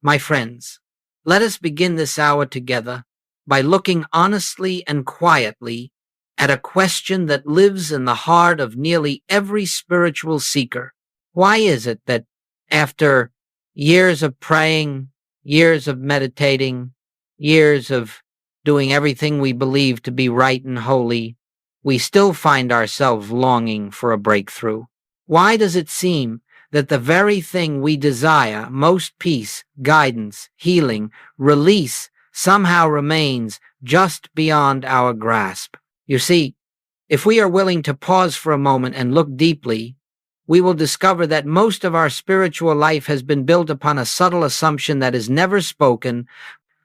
My friends, let us begin this hour together by looking honestly and quietly at a question that lives in the heart of nearly every spiritual seeker. Why is it that after years of praying, years of meditating, years of doing everything we believe to be right and holy, we still find ourselves longing for a breakthrough? Why does it seem that the very thing we desire, most peace, guidance, healing, release, somehow remains just beyond our grasp? You see, if we are willing to pause for a moment and look deeply, we will discover that most of our spiritual life has been built upon a subtle assumption that is never spoken,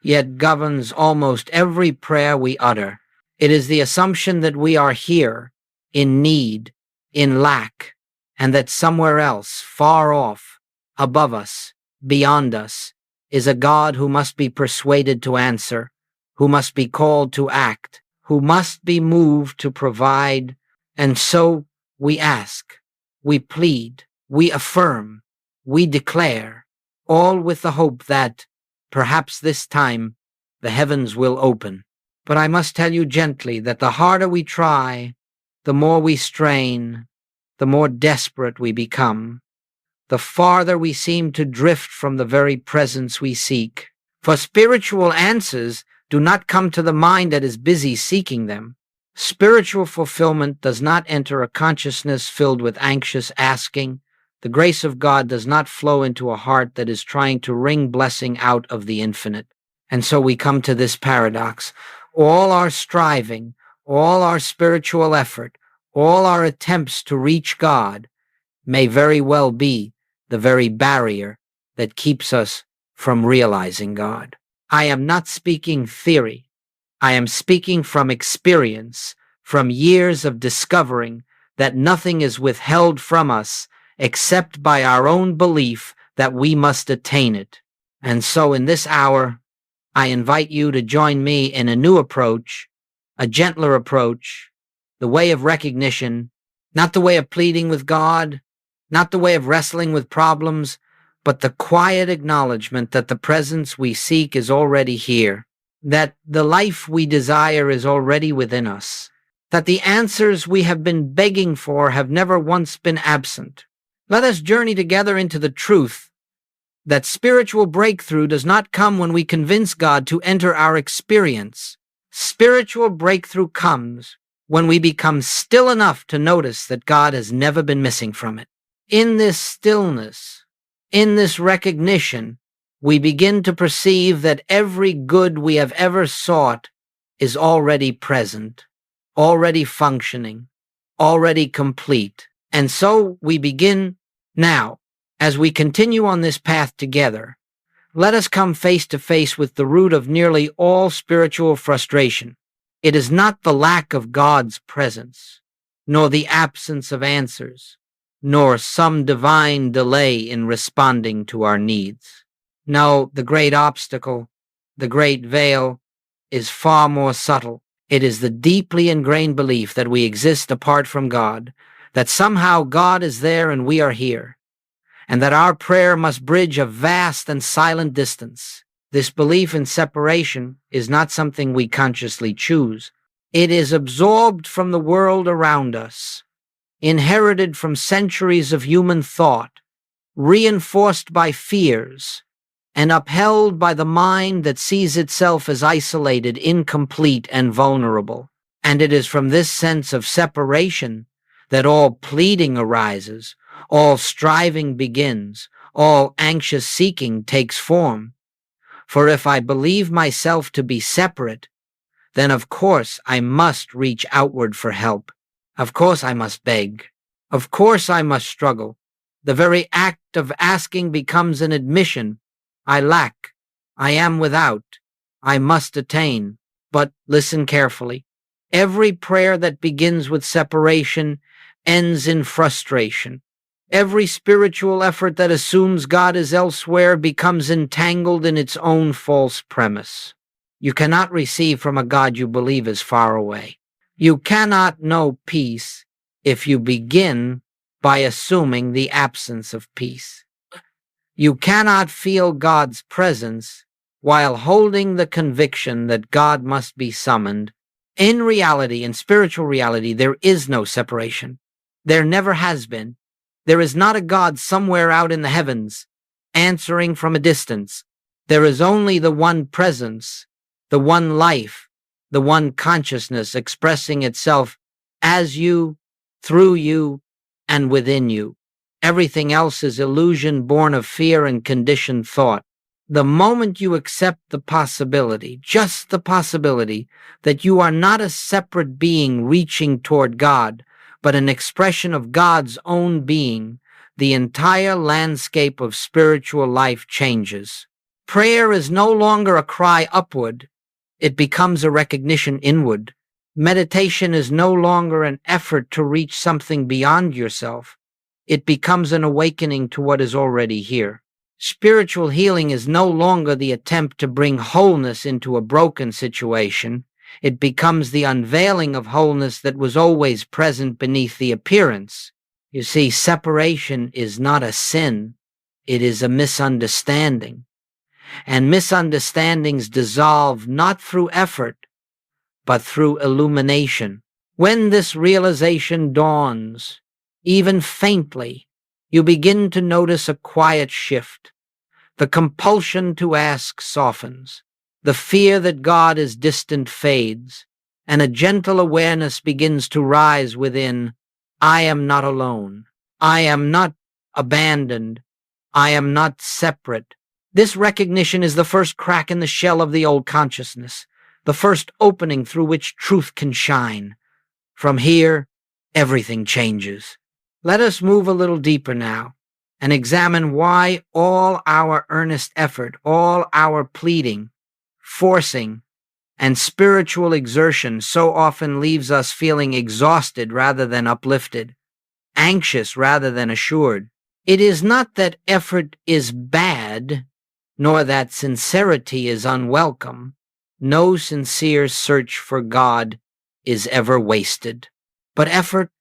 yet governs almost every prayer we utter. It is the assumption that we are here, in need, in lack, and that somewhere else, far off, above us, beyond us, is a God who must be persuaded to answer, who must be called to act, who must be moved to provide. And so we ask, we plead, we affirm, we declare, all with the hope that, perhaps this time, the heavens will open. But I must tell you gently that the harder we try, the more we strain, the more desperate we become, the farther we seem to drift from the very presence we seek. For spiritual answers do not come to the mind that is busy seeking them. Spiritual fulfillment does not enter a consciousness filled with anxious asking. The grace of God does not flow into a heart that is trying to wring blessing out of the infinite. And so we come to this paradox. All our striving, all our spiritual effort, all our attempts to reach God may very well be the very barrier that keeps us from realizing God. I am not speaking theory. I am speaking from experience, from years of discovering that nothing is withheld from us except by our own belief that we must attain it. And so in this hour, I invite you to join me in a new approach, a gentler approach, the way of recognition, not the way of pleading with God, not the way of wrestling with problems, but the quiet acknowledgement that the presence we seek is already here, that the life we desire is already within us, that the answers we have been begging for have never once been absent. Let us journey together into the truth that spiritual breakthrough does not come when we convince God to enter our experience. Spiritual breakthrough comes when we become still enough to notice that God has never been missing from it. In this stillness, in this recognition, we begin to perceive that every good we have ever sought is already present, already functioning, already complete. And so we begin now, as we continue on this path together, let us come face to face with the root of nearly all spiritual frustration. It is not the lack of God's presence, nor the absence of answers, nor some divine delay in responding to our needs. No, the great obstacle, the great veil, is far more subtle. It is the deeply ingrained belief that we exist apart from God, that somehow God is there and we are here, and that our prayer must bridge a vast and silent distance. This belief in separation is not something we consciously choose. It is absorbed from the world around us, inherited from centuries of human thought, reinforced by fears, and upheld by the mind that sees itself as isolated, incomplete, and vulnerable. And it is from this sense of separation that all pleading arises, all striving begins, all anxious seeking takes form. For if I believe myself to be separate, then of course I must reach outward for help. Of course I must beg. Of course I must struggle. The very act of asking becomes an admission. I lack. I am without. I must attain. But listen carefully. Every prayer that begins with separation ends in frustration. Every spiritual effort that assumes God is elsewhere becomes entangled in its own false premise. You cannot receive from a God you believe is far away. You cannot know peace if you begin by assuming the absence of peace. You cannot feel God's presence while holding the conviction that God must be summoned. In reality, in spiritual reality, there is no separation. There never has been. There is not a God somewhere out in the heavens answering from a distance. There is only the one presence, the one life, the one consciousness expressing itself as you, through you, and within you. Everything else is illusion born of fear and conditioned thought. The moment you accept the possibility, just the possibility, that you are not a separate being reaching toward God, but an expression of God's own being, the entire landscape of spiritual life changes. Prayer is no longer a cry upward, it becomes a recognition inward. Meditation is no longer an effort to reach something beyond yourself, it becomes an awakening to what is already here. Spiritual healing is no longer the attempt to bring wholeness into a broken situation. It becomes the unveiling of wholeness that was always present beneath the appearance. You see, separation is not a sin. It is a misunderstanding. And misunderstandings dissolve not through effort, but through illumination. When this realization dawns, even faintly, you begin to notice a quiet shift. The compulsion to ask softens. The fear that God is distant fades, and a gentle awareness begins to rise within. I am not alone. I am not abandoned. I am not separate. This recognition is the first crack in the shell of the old consciousness, the first opening through which truth can shine. From here, everything changes. Let us move a little deeper now and examine why all our earnest effort, all our pleading, forcing, and spiritual exertion so often leaves us feeling exhausted rather than uplifted, anxious rather than assured. It is not that effort is bad, nor that sincerity is unwelcome. No sincere search for God is ever wasted. But effort,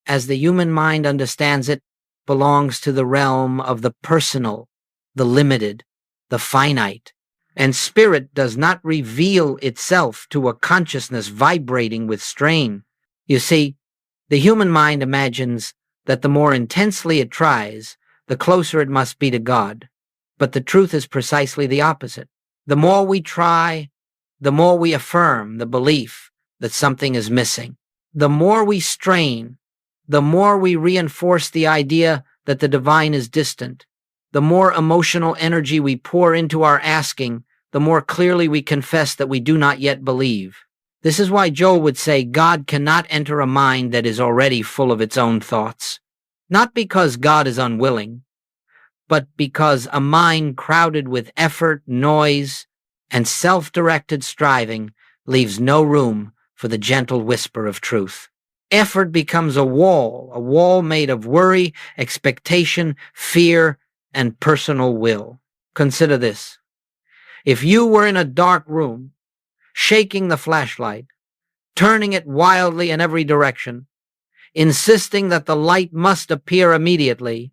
as the human mind understands it, belongs to the realm of the personal, the limited, the finite, and spirit does not reveal itself to a consciousness vibrating with strain. You see, the human mind imagines that the more intensely it tries, the closer it must be to God. But the truth is precisely the opposite. The more we try, the more we affirm the belief that something is missing. The more we strain, the more we reinforce the idea that the divine is distant. The more emotional energy we pour into our asking, the more clearly we confess that we do not yet believe. This is why Joel would say God cannot enter a mind that is already full of its own thoughts. Not because God is unwilling, but because a mind crowded with effort, noise, and self-directed striving leaves no room for the gentle whisper of truth. Effort becomes a wall made of worry, expectation, fear, and personal will. Consider this. If you were in a dark room, shaking the flashlight, turning it wildly in every direction, insisting that the light must appear immediately,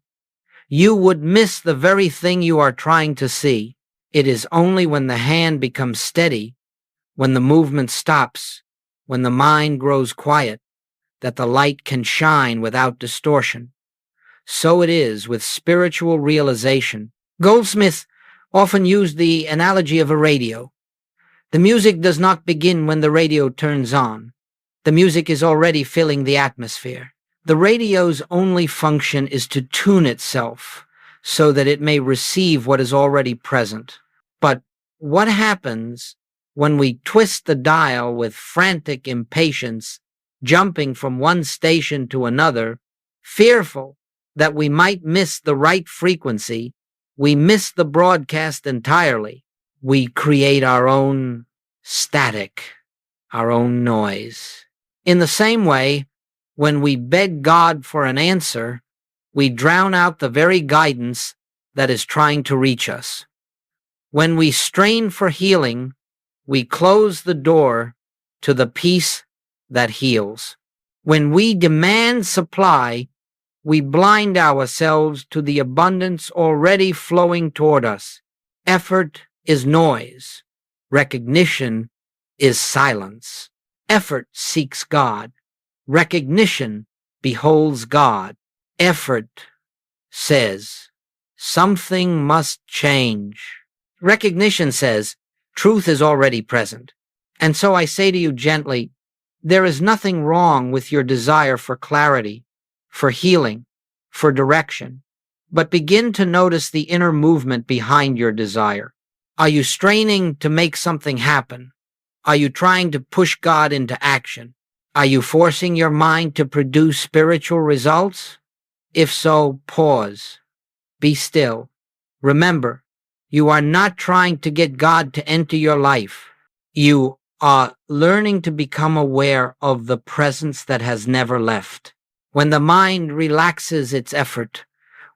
you would miss the very thing you are trying to see. It is only when the hand becomes steady, when the movement stops, when the mind grows quiet, that the light can shine without distortion. So it is with spiritual realization. Goldsmith often used the analogy of a radio. The music does not begin when the radio turns on. The music is already filling the atmosphere. The radio's only function is to tune itself so that it may receive what is already present. But what happens when we twist the dial with frantic impatience, jumping from one station to another, fearful that we might miss the right frequency? We miss the broadcast entirely. We create our own static, our own noise. In the same way, when we beg God for an answer, we drown out the very guidance that is trying to reach us. When we strain for healing, we close the door to the peace that heals. When we demand supply, we blind ourselves to the abundance already flowing toward us. Effort is noise. Recognition is silence. Effort seeks God. Recognition beholds God. Effort says, something must change. Recognition says, truth is already present. And so I say to you gently, there is nothing wrong with your desire for clarity, for healing, for direction, but begin to notice the inner movement behind your desire. Are you straining to make something happen? Are you trying to push God into action? Are you forcing your mind to produce spiritual results? If so, pause. Be still. Remember, you are not trying to get God to enter your life. You are learning to become aware of the presence that has never left. When the mind relaxes its effort,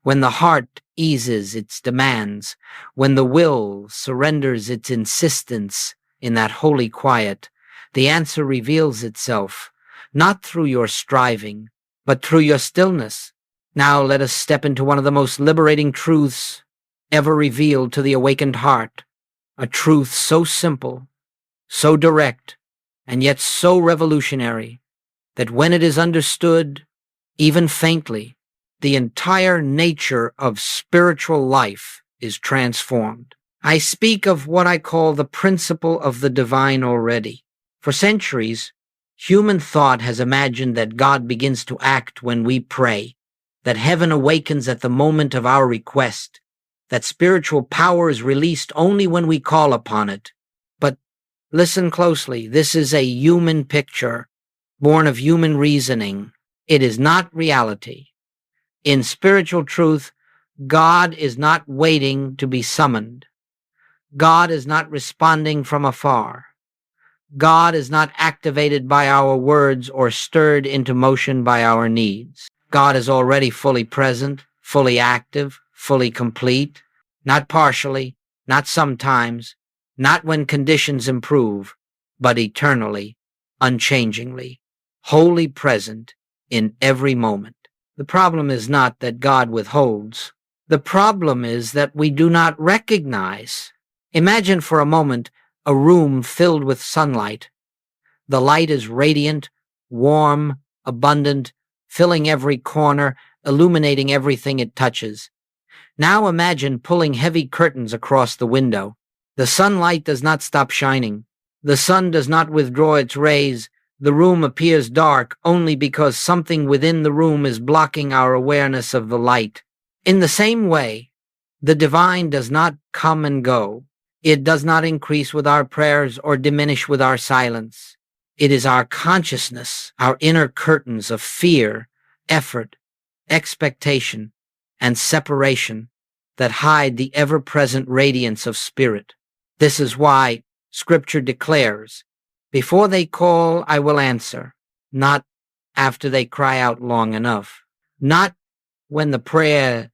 when the heart eases its demands, when the will surrenders its insistence in that holy quiet, the answer reveals itself, not through your striving, but through your stillness. Now let us step into one of the most liberating truths ever revealed to the awakened heart, a truth so simple, so direct, and yet so revolutionary, that when it is understood, even faintly, the entire nature of spiritual life is transformed. I speak of what I call the principle of the divine already. For centuries, human thought has imagined that God begins to act when we pray, that heaven awakens at the moment of our request, that spiritual power is released only when we call upon it. But listen closely, this is a human picture, born of human reasoning. It is not reality. In spiritual truth, God is not waiting to be summoned. God is not responding from afar. God is not activated by our words or stirred into motion by our needs. God is already fully present, fully active, fully complete, not partially, not sometimes, not when conditions improve, but eternally, unchangingly, wholly present in every moment. The problem is not that God withholds. The problem is that we do not recognize. Imagine for a moment a room filled with sunlight. The light is radiant, warm, abundant, filling every corner, illuminating everything it touches. Now imagine pulling heavy curtains across the window. The sunlight does not stop shining. The sun does not withdraw its rays. The room appears dark only because something within the room is blocking our awareness of the light. In the same way, the divine does not come and go. It does not increase with our prayers or diminish with our silence. It is our consciousness, our inner curtains of fear, effort, expectation, and separation that hide the ever-present radiance of spirit. This is why Scripture declares, before they call, I will answer, not after they cry out long enough, not when the prayer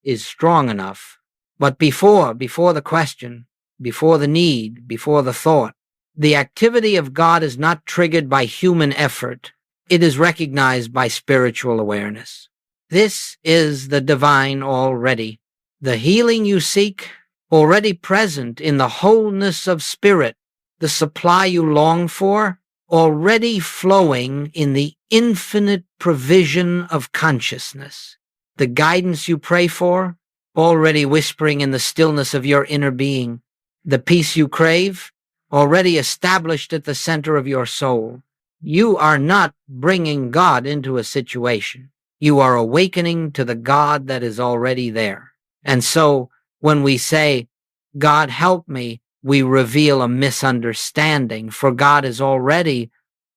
is strong enough, but before the question, before the need, before the thought. The activity of God is not triggered by human effort. It is recognized by spiritual awareness. This is the divine already. The healing you seek, already present in the wholeness of spirit. The supply you long for, already flowing in the infinite provision of consciousness. The guidance you pray for, already whispering in the stillness of your inner being. The peace you crave, already established at the center of your soul. You are not bringing God into a situation. You are awakening to the God that is already there. And so when we say, God help me, we reveal a misunderstanding, for God is already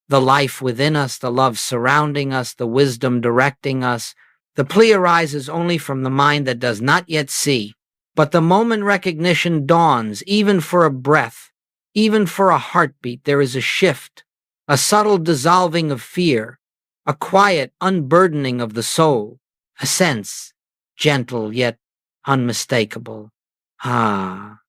the life within us, the love surrounding us, the wisdom directing us. The plea arises only from the mind that does not yet see. But the moment recognition dawns, even for a breath, even for a heartbeat, there is a shift, a subtle dissolving of fear, a quiet unburdening of the soul, a sense, gentle yet unmistakable. Ah,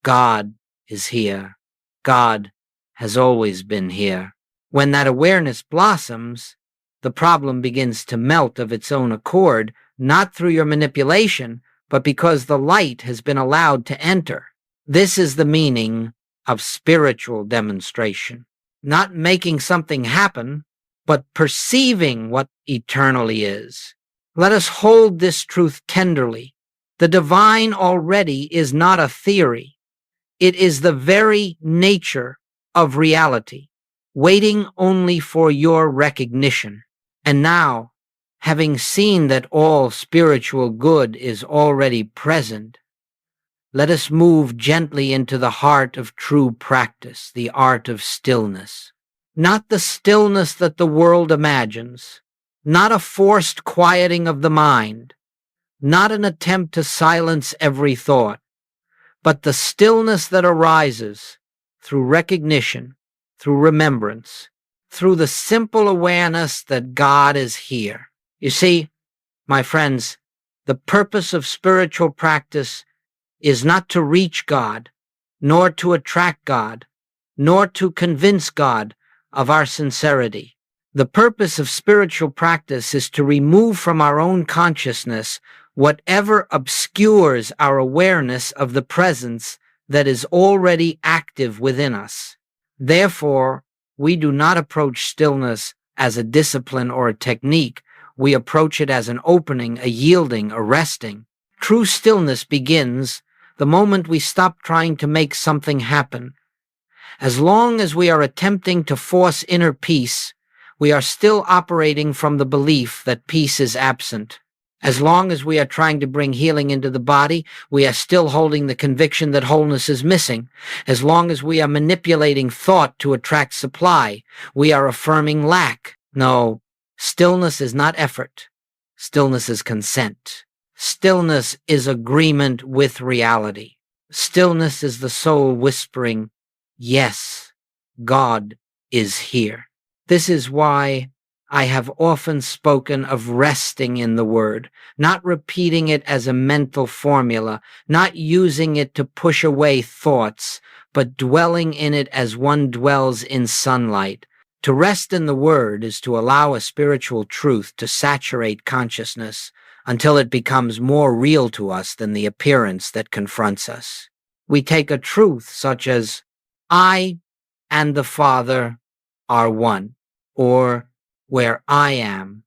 God is here. God has always been here. When that awareness blossoms, the problem begins to melt of its own accord, not through your manipulation, but because the light has been allowed to enter. This is the meaning of spiritual demonstration. Not making something happen, but perceiving what eternally is. Let us hold this truth tenderly. The divine already is not a theory. It is the very nature of reality, waiting only for your recognition. And now, having seen that all spiritual good is already present, let us move gently into the heart of true practice, the art of stillness. Not the stillness that the world imagines, not a forced quieting of the mind, not an attempt to silence every thought, but the stillness that arises through recognition, through remembrance, through the simple awareness that God is here. You see, my friends, the purpose of spiritual practice is not to reach God, nor to attract God, nor to convince God of our sincerity. The purpose of spiritual practice is to remove from our own consciousness whatever obscures our awareness of the presence that is already active within us. Therefore, we do not approach stillness as a discipline or a technique. We approach it as an opening, a yielding, a resting. True stillness begins the moment we stop trying to make something happen. As long as we are attempting to force inner peace, we are still operating from the belief that peace is absent. As long as we are trying to bring healing into the body, we are still holding the conviction that wholeness is missing. As long as we are manipulating thought to attract supply, we are affirming lack. No, stillness is not effort. Stillness is consent. Stillness is agreement with reality. Stillness is the soul whispering, yes, God is here. This is why I have often spoken of resting in the word, not repeating it as a mental formula, not using it to push away thoughts, but dwelling in it as one dwells in sunlight. To rest in the word is to allow a spiritual truth to saturate consciousness until it becomes more real to us than the appearance that confronts us. We take a truth such as, I and the Father are one, or where I am,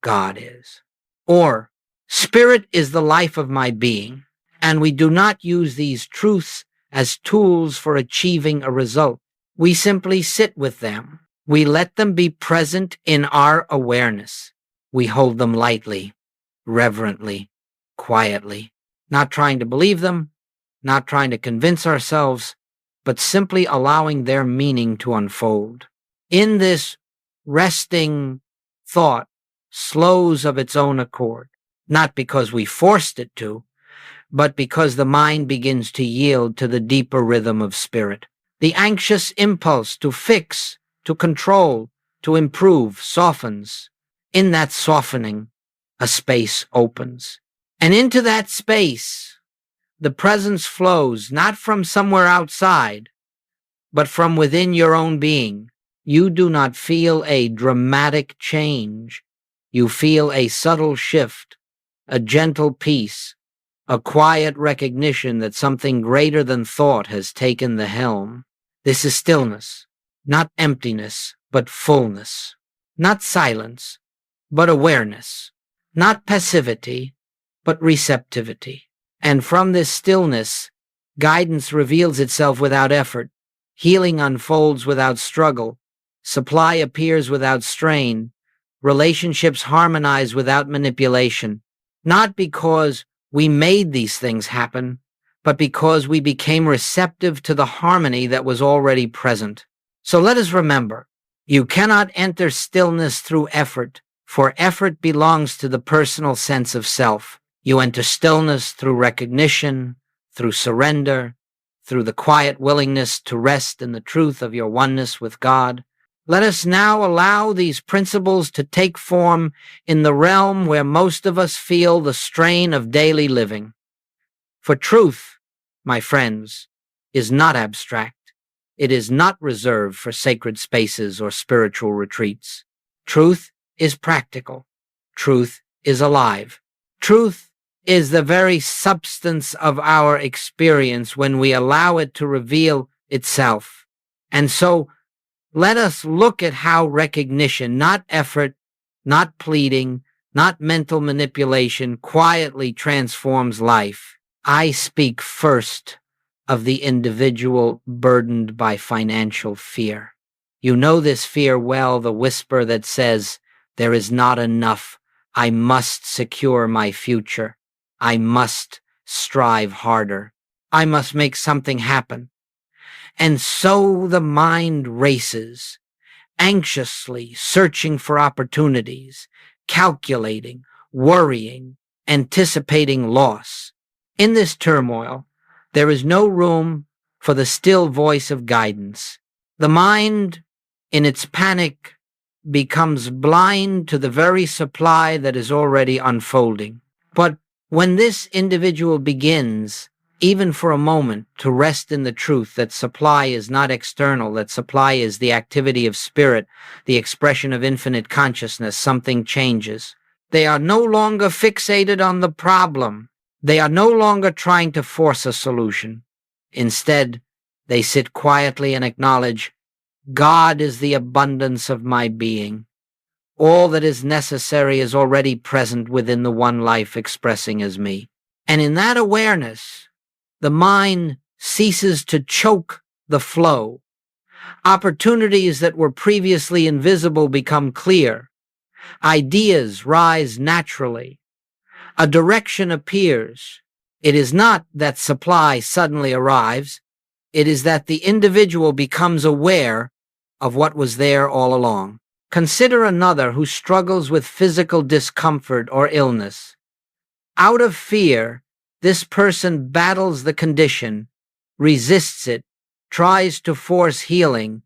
God is. Or, Spirit is the life of my being, and we do not use these truths as tools for achieving a result. We simply sit with them. We let them be present in our awareness. We hold them lightly, reverently, quietly, not trying to believe them, not trying to convince ourselves, but simply allowing their meaning to unfold. In this resting, thought slows of its own accord, not because we forced it to, but because the mind begins to yield to the deeper rhythm of spirit. The anxious impulse to fix, to control, to improve softens. In that softening, a space opens. And into that space, the presence flows not from somewhere outside, but from within your own being. You do not feel a dramatic change. You feel a subtle shift, a gentle peace, a quiet recognition that something greater than thought has taken the helm. This is stillness, not emptiness, but fullness, not silence, but awareness, not passivity, but receptivity. And from this stillness, guidance reveals itself without effort, healing unfolds without struggle, supply appears without strain, relationships harmonize without manipulation, not because we made these things happen, but because we became receptive to the harmony that was already present. So let us remember, you cannot enter stillness through effort, for effort belongs to the personal sense of self. You enter stillness through recognition, through surrender, through the quiet willingness to rest in the truth of your oneness with God. Let us now allow these principles to take form in the realm where most of us feel the strain of daily living. For truth, my friends, is not abstract. It is not reserved for sacred spaces or spiritual retreats. Truth is practical. Truth is alive. Truth is the very substance of our experience when we allow it to reveal itself. And so let us look at how recognition, not effort, not pleading, not mental manipulation, quietly transforms life. I speak first of the individual burdened by financial fear. You know this fear well, the whisper that says, "There is not enough. I must secure my future. I must strive harder. I must make something happen." And so the mind races, anxiously searching for opportunities, calculating, worrying, anticipating loss. In this turmoil, there is no room for the still voice of guidance. The mind, in its panic, becomes blind to the very supply that is already unfolding. But when this individual begins, even for a moment, to rest in the truth that supply is not external, that supply is the activity of spirit, the expression of infinite consciousness, something changes. They are no longer fixated on the problem. They are no longer trying to force a solution. Instead, they sit quietly and acknowledge, God is the abundance of my being. All that is necessary is already present within the one life expressing as me. And in that awareness, the mind ceases to choke the flow. Opportunities that were previously invisible become clear. Ideas rise naturally. A direction appears. It is not that supply suddenly arrives. It is that the individual becomes aware of what was there all along. Consider another who struggles with physical discomfort or illness. Out of fear, this person battles the condition, resists it, tries to force healing,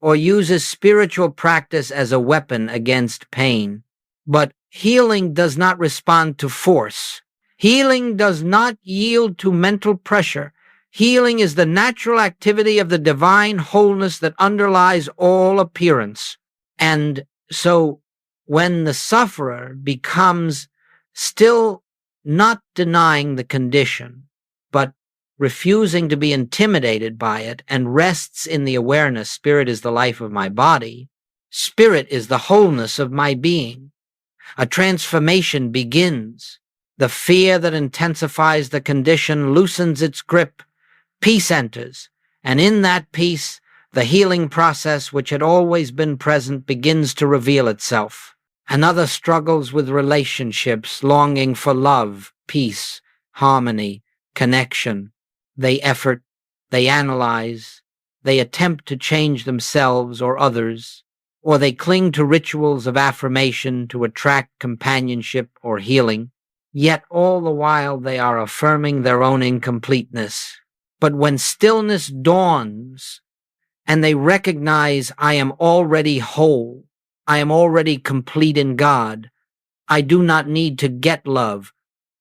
or uses spiritual practice as a weapon against pain. But healing does not respond to force. Healing does not yield to mental pressure. Healing is the natural activity of the divine wholeness that underlies all appearance. And so when the sufferer becomes still not denying the condition, but refusing to be intimidated by it and rests in the awareness, spirit is the life of my body, spirit is the wholeness of my being, a transformation begins. The fear that intensifies the condition loosens its grip, peace enters, and in that peace, the healing process which had always been present begins to reveal itself. Another struggles with relationships, longing for love, peace, harmony, connection. They effort, they analyze, they attempt to change themselves or others, or they cling to rituals of affirmation to attract companionship or healing. Yet all the while they are affirming their own incompleteness. But when stillness dawns, and they recognize I am already whole, I am already complete in God, I do not need to get love,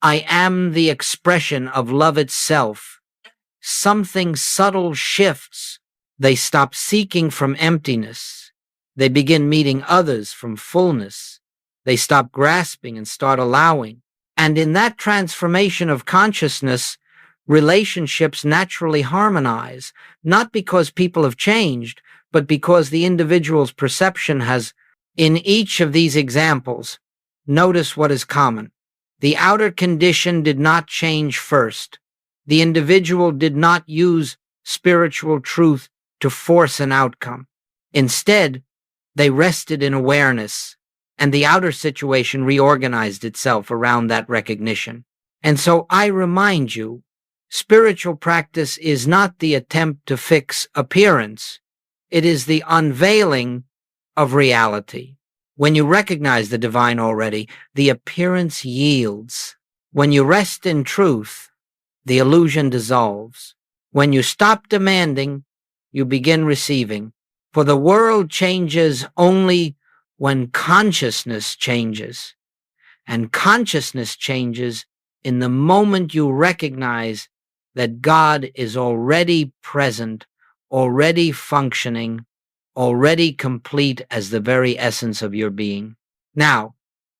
I am the expression of love itself, something subtle shifts. They stop seeking from emptiness. They begin meeting others from fullness. They stop grasping and start allowing. And in that transformation of consciousness, relationships naturally harmonize, not because people have changed, but because the individual's perception has. In each of these examples, notice what is common. The outer condition did not change first. The individual did not use spiritual truth to force an outcome. Instead, they rested in awareness, and the outer situation reorganized itself around that recognition. And so I remind you, spiritual practice is not the attempt to fix appearance. It is the unveiling of reality. When you recognize the divine already, the appearance yields. When you rest in truth, the illusion dissolves. When you stop demanding, you begin receiving. For the world changes only when consciousness changes. And consciousness changes in the moment you recognize that God is already present, already functioning, already complete as the very essence of your being. Now,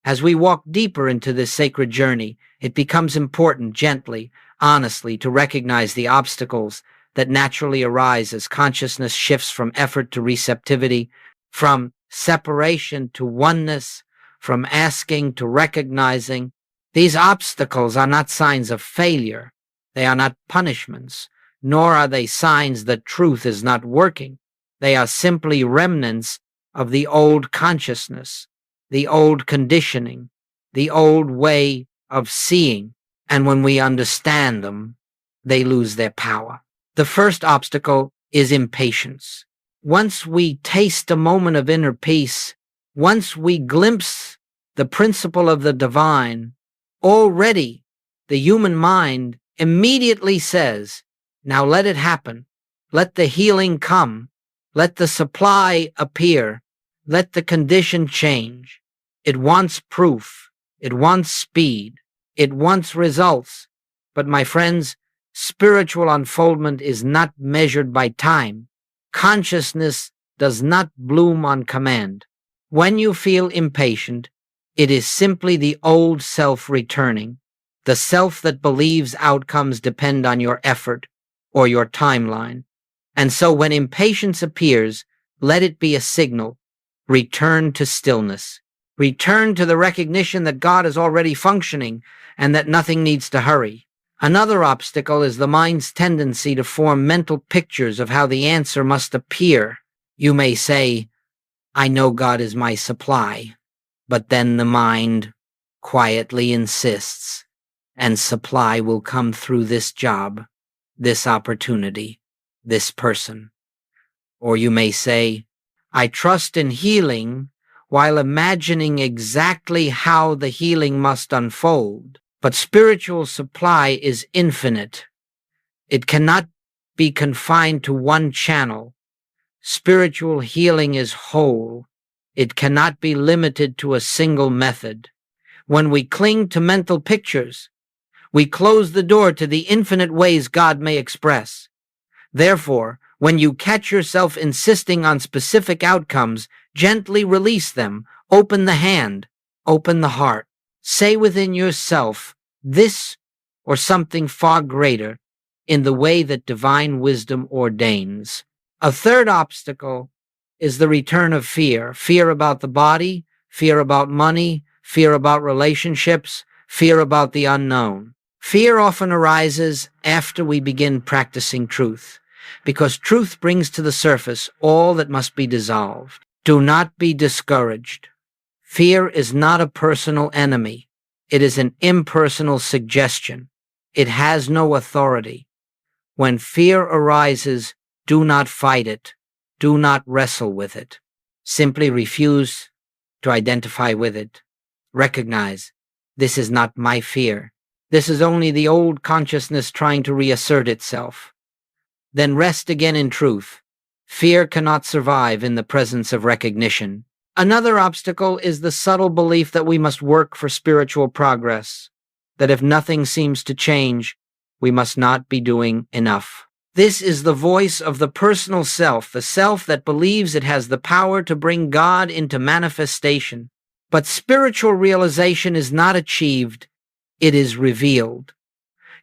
as we walk deeper into this sacred journey, it becomes important gently, honestly, to recognize the obstacles that naturally arise as consciousness shifts from effort to receptivity, from separation to oneness, from asking to recognizing. These obstacles are not signs of failure. They are not punishments, nor are they signs that truth is not working. They are simply remnants of the old consciousness, the old conditioning, the old way of seeing, and when we understand them, they lose their power. The first obstacle is impatience. Once we taste a moment of inner peace, once we glimpse the principle of the divine, already the human mind immediately says, now let it happen. Let the healing come. Let the supply appear. Let the condition change. It wants proof. It wants speed. It wants results. But my friends, spiritual unfoldment is not measured by time. Consciousness does not bloom on command. When you feel impatient, it is simply the old self returning, the self that believes outcomes depend on your effort or your timeline. And so when impatience appears, let it be a signal. Return to stillness. Return to the recognition that God is already functioning and that nothing needs to hurry. Another obstacle is the mind's tendency to form mental pictures of how the answer must appear. You may say, I know God is my supply, but then the mind quietly insists, and supply will come through this job, this opportunity, this person. Or you may say, I trust in healing while imagining exactly how the healing must unfold. But spiritual supply is infinite. It cannot be confined to one channel. Spiritual healing is whole. It cannot be limited to a single method. When we cling to mental pictures, we close the door to the infinite ways God may express. Therefore, when you catch yourself insisting on specific outcomes, gently release them. Open the hand, open the heart. Say within yourself, this or something far greater, in the way that divine wisdom ordains. A third obstacle is the return of fear. Fear about the body, fear about money, fear about relationships, fear about the unknown. Fear often arises after we begin practicing truth, because truth brings to the surface all that must be dissolved. Do not be discouraged. Fear is not a personal enemy. It is an impersonal suggestion. It has no authority. When fear arises, do not fight it. Do not wrestle with it. Simply refuse to identify with it. Recognize, this is not my fear. This is only the old consciousness trying to reassert itself. Then rest again in truth. Fear cannot survive in the presence of recognition. Another obstacle is the subtle belief that we must work for spiritual progress, that if nothing seems to change, we must not be doing enough. This is the voice of the personal self, the self that believes it has the power to bring God into manifestation. But spiritual realization is not achieved, it is revealed.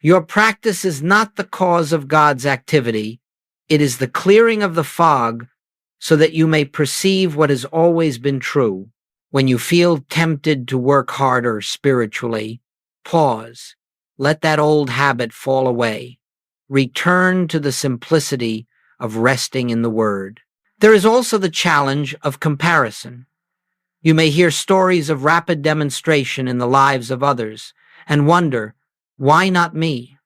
Your practice is not the cause of God's activity, it is the clearing of the fog so that you may perceive what has always been true. When you feel tempted to work harder spiritually, pause. Let that old habit fall away. Return to the simplicity of resting in the Word. There is also the challenge of comparison. You may hear stories of rapid demonstration in the lives of others and wonder, why not me?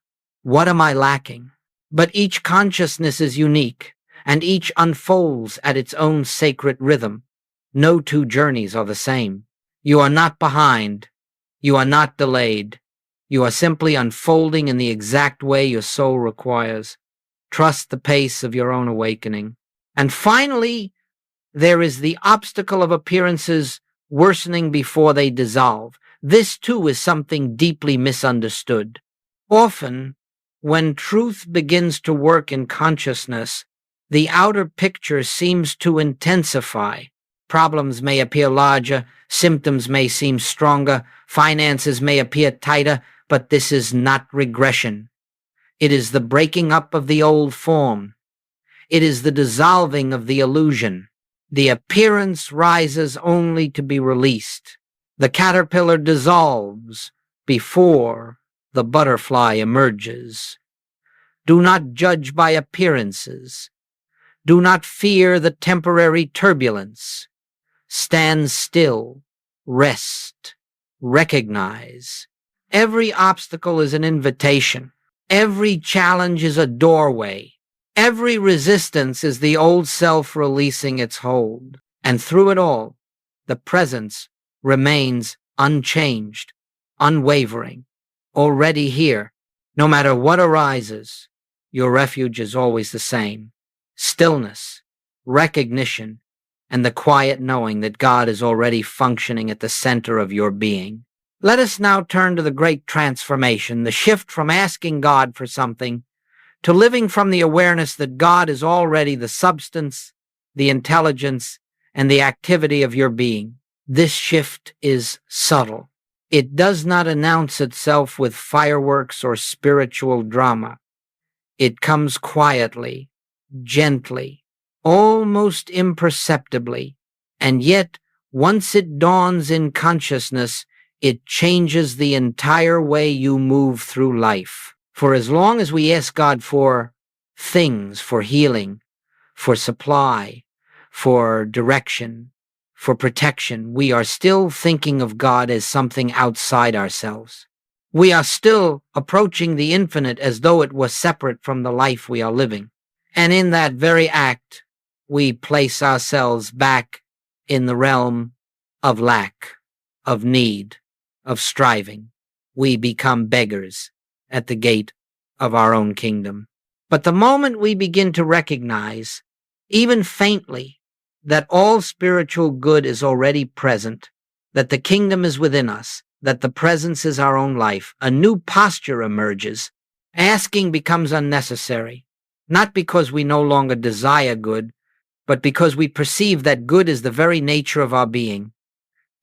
What am I lacking? But each consciousness is unique, and each unfolds at its own sacred rhythm. No two journeys are the same. You are not behind. You are not delayed. You are simply unfolding in the exact way your soul requires. Trust the pace of your own awakening. And finally, there is the obstacle of appearances worsening before they dissolve. This too is something deeply misunderstood. Often, when truth begins to work in consciousness, the outer picture seems to intensify. Problems may appear larger, symptoms may seem stronger, finances may appear tighter, but this is not regression. It is the breaking up of the old form. It is the dissolving of the illusion. The appearance rises only to be released. The caterpillar dissolves before the butterfly emerges. Do not judge by appearances. Do not fear the temporary turbulence. Stand still, rest, recognize. Every obstacle is an invitation. Every challenge is a doorway. Every resistance is the old self releasing its hold. And through it all, the presence remains unchanged, unwavering, already here. No matter what arises, your refuge is always the same. Stillness, recognition, and the quiet knowing that God is already functioning at the center of your being. Let us now turn to the great transformation, the shift from asking God for something to living from the awareness that God is already the substance, the intelligence, and the activity of your being. This shift is subtle. It does not announce itself with fireworks or spiritual drama. It comes quietly, gently, almost imperceptibly, and yet, once it dawns in consciousness, it changes the entire way you move through life. For as long as we ask God for things, for healing, for supply, for direction, for protection, we are still thinking of God as something outside ourselves. We are still approaching the infinite as though it was separate from the life we are living. And in that very act, we place ourselves back in the realm of lack, of need, of striving. We become beggars at the gate of our own kingdom. But the moment we begin to recognize, even faintly, that all spiritual good is already present, that the kingdom is within us, that the presence is our own life, a new posture emerges. Asking becomes unnecessary, not because we no longer desire good, but because we perceive that good is the very nature of our being.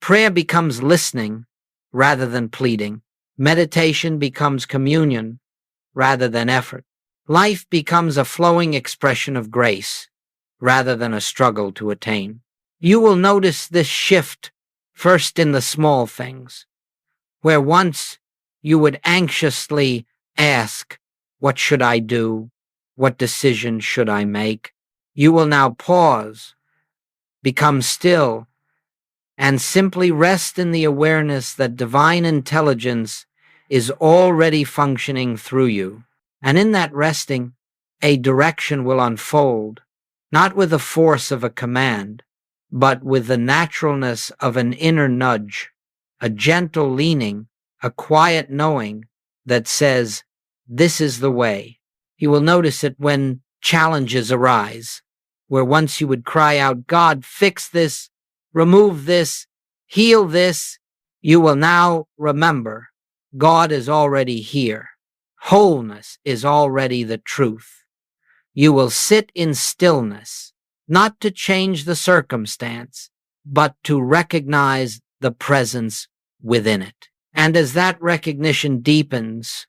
Prayer becomes listening rather than pleading. Meditation becomes communion rather than effort. Life becomes a flowing expression of grace rather than a struggle to attain. You will notice this shift first in the small things, where once you would anxiously ask, "What should I do? What decision should I make?" You will now pause, become still, and simply rest in the awareness that divine intelligence is already functioning through you. And in that resting, a direction will unfold, not with the force of a command, but with the naturalness of an inner nudge, a gentle leaning, a quiet knowing that says, "This is the way." You will notice it when challenges arise, where once you would cry out, "God, fix this, remove this, heal this," you will now remember God is already here. Wholeness is already the truth. You will sit in stillness, not to change the circumstance, but to recognize the presence within it. And as that recognition deepens,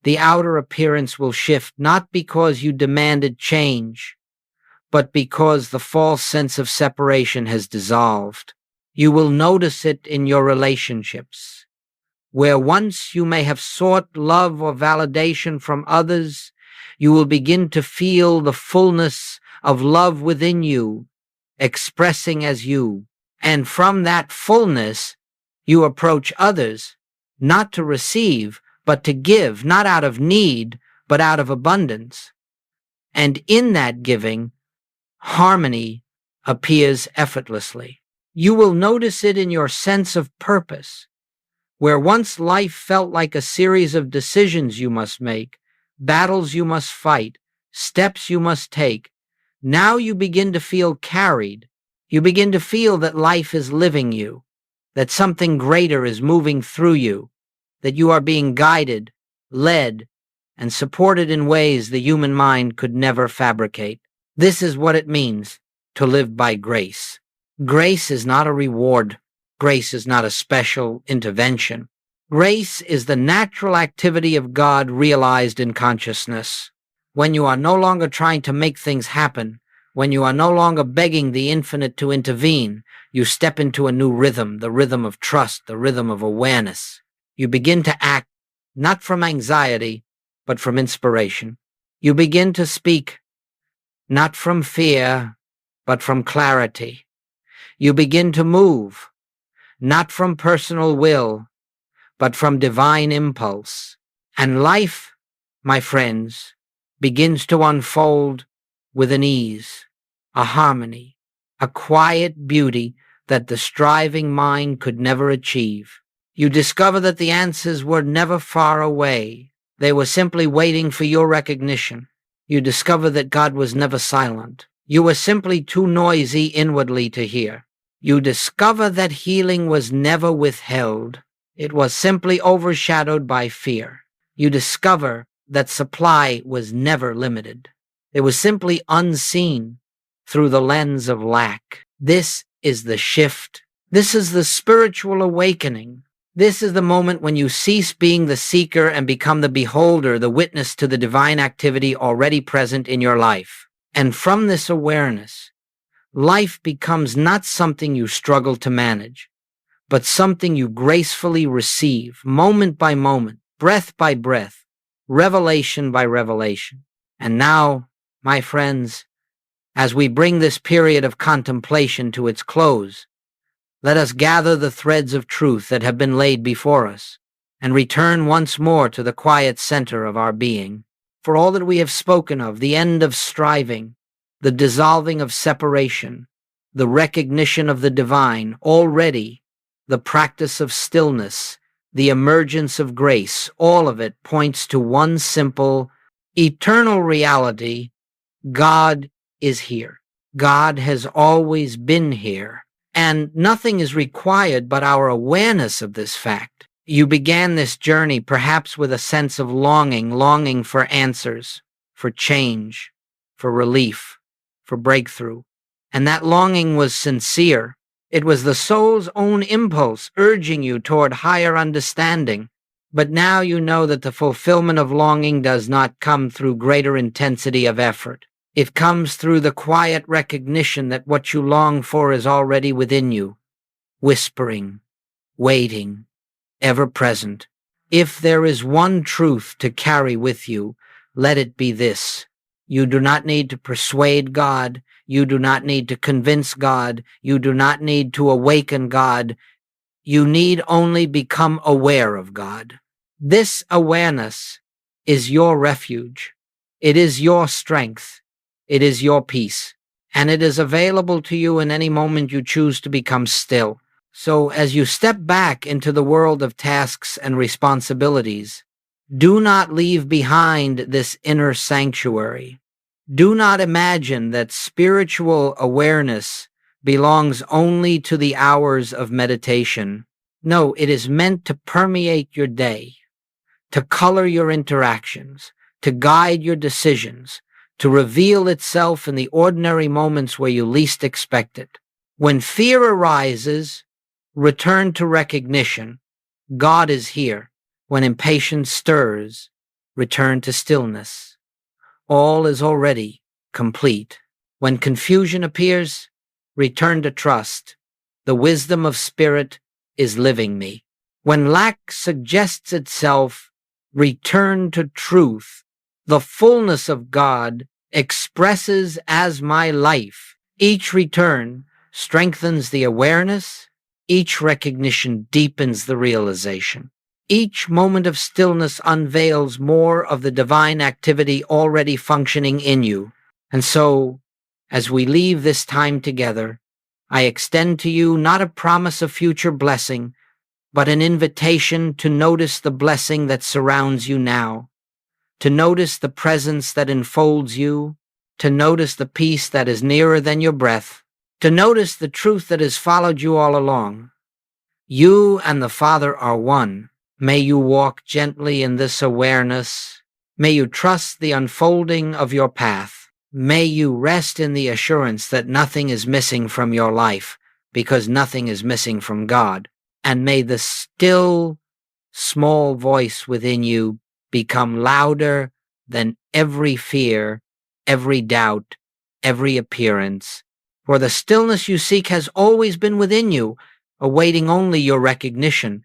the outer appearance will shift, not because you demanded change, but because the false sense of separation has dissolved. You will notice it in your relationships, where once you may have sought love or validation from others, you will begin to feel the fullness of love within you, expressing as you. And from that fullness, you approach others, not to receive, but to give, not out of need, but out of abundance. And in that giving, harmony appears effortlessly. You will notice it in your sense of purpose, where once life felt like a series of decisions you must make, battles you must fight, steps you must take. Now you begin to feel carried. You begin to feel that life is living you, that something greater is moving through you, that you are being guided, led, and supported in ways the human mind could never fabricate. This is what it means to live by grace. Grace is not a reward. Grace is not a special intervention. Grace is the natural activity of God realized in consciousness. When you are no longer trying to make things happen, when you are no longer begging the infinite to intervene, you step into a new rhythm, the rhythm of trust, the rhythm of awareness. You begin to act not from anxiety, but from inspiration. You begin to speak not from fear, but from clarity. You begin to move not from personal will, but from divine impulse. And life, my friends, begins to unfold with an ease, a harmony, a quiet beauty that the striving mind could never achieve. You discover that the answers were never far away. They were simply waiting for your recognition. You discover that God was never silent. You were simply too noisy inwardly to hear. You discover that healing was never withheld. It was simply overshadowed by fear. You discover that supply was never limited. It was simply unseen through the lens of lack. This is the shift. This is the spiritual awakening. This is the moment when you cease being the seeker and become the beholder, the witness to the divine activity already present in your life. And from this awareness, life becomes not something you struggle to manage, but something you gracefully receive, moment by moment, breath by breath, revelation by revelation. And now, my friends, as we bring this period of contemplation to its close, let us gather the threads of truth that have been laid before us, and return once more to the quiet center of our being. For all that we have spoken of, the end of striving, the dissolving of separation, the recognition of the divine, already the practice of stillness, the emergence of grace, all of it points to one simple, eternal reality: God is here. God has always been here. And nothing is required but our awareness of this fact. You began this journey perhaps with a sense of longing for answers, for change, for relief, for breakthrough. And that longing was sincere. It was the soul's own impulse urging you toward higher understanding. But now you know that the fulfillment of longing does not come through greater intensity of effort. It comes through the quiet recognition that what you long for is already within you, whispering, waiting, ever present. If there is one truth to carry with you, let it be this: you do not need to persuade God. You do not need to convince God. You do not need to awaken God. You need only become aware of God. This awareness is your refuge. It is your strength. It is your peace, and it is available to you in any moment you choose to become still. So as you step back into the world of tasks and responsibilities, do not leave behind this inner sanctuary. Do not imagine that spiritual awareness belongs only to the hours of meditation. No, it is meant to permeate your day, to color your interactions, to guide your decisions, to reveal itself in the ordinary moments where you least expect it. When fear arises, return to recognition. God is here. When impatience stirs, return to stillness. All is already complete. When confusion appears, return to trust. The wisdom of spirit is living me. When lack suggests itself, return to truth. The fullness of God expresses as my life. Each return strengthens the awareness. Each recognition deepens the realization. Each moment of stillness unveils more of the divine activity already functioning in you. And so, as we leave this time together, I extend to you not a promise of future blessing, but an invitation to notice the blessing that surrounds you now, to notice the presence that enfolds you, to notice the peace that is nearer than your breath, to notice the truth that has followed you all along. You and the Father are one. May you walk gently in this awareness. May you trust the unfolding of your path. May you rest in the assurance that nothing is missing from your life, because nothing is missing from God. And may the still, small voice within you become louder than every fear, every doubt, every appearance. For the stillness you seek has always been within you, awaiting only your recognition.